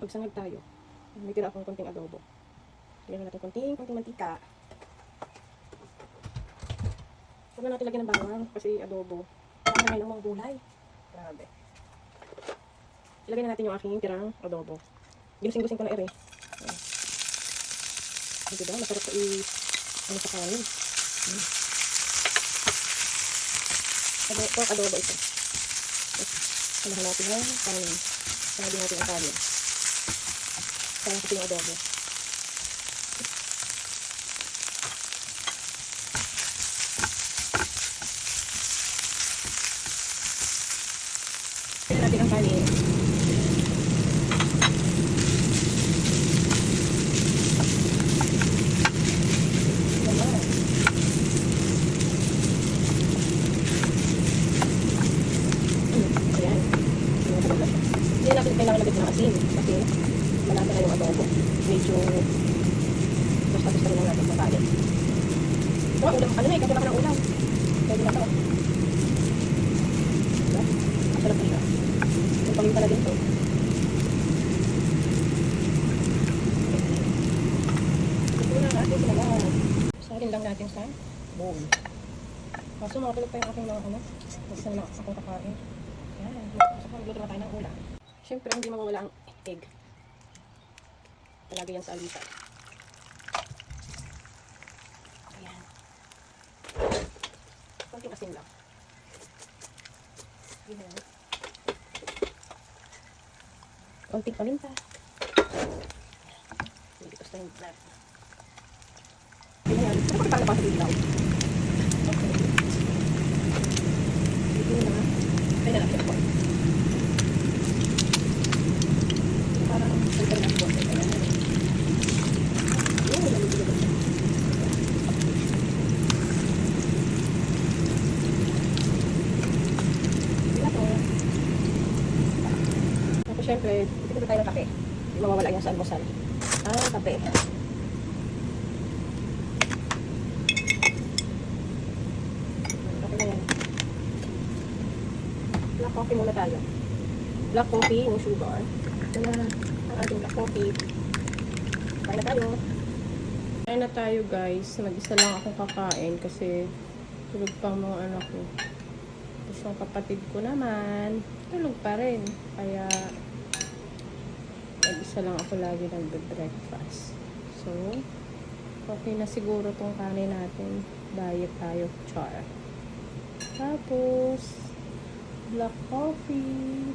Magsangag tayo. May tira akong konting adobo. Lagyan natin konting mantika. Huwag na natin lagyan ng bawang kasi adobo. Kaya ng mga gulay. Grabe. Ilagay na natin yung aking tirang adobo. Ginusing-gusing ko na ere. Diba? Masarap sa ano sa kanin. Pork adobo ito. Samahan natin yung kanin. Samahan natin ang kanin. Samahan natin yung adobo. Samahan natin ang kanin. Hindi natin kailangan lagyan ng asin kasi malasa na yung adobo. Medyo basta-basta lang natin sa kanin. Ito, ulam. Ano na, ikaw na ng ulam. Pwede na ito. Diba? Masarap na siya. Yung paminta na din ito. Ito na natin sila lang. Salin lang natin sa bowl. Kaso makatulog pa yung aking mga ano. Kasi na akong kakain. Yan. So, magluto na tayo ng ulam. Siyempre, hindi mawawala ang egg. Palagi yan sa alita. Ayan. Konting asin lang. Ayan. Konting paminta. Hindi ko sa yung black. Ayan. Ano ko pala pa sa ilaw? Okay. Dito na. Ay, nalapit ko. Siyempre, ito tayo ng kape. Hindi mawawala yan sa almusal. Kape. Kape na yan. Black coffee muna tayo. Black coffee, no sugar. Ito na ang ating black coffee. Kain na tayo. Kain na tayo guys. Mag-isa lang akong kakain kasi tulog pa ang mga anak ko. Tapos yung kapatid ko naman, tulog pa rin. Kaya mag-isa lang ako lagi nagbe-breakfast. So, okay na siguro tong kanin natin. Diet tayo, char. Tapos, black coffee.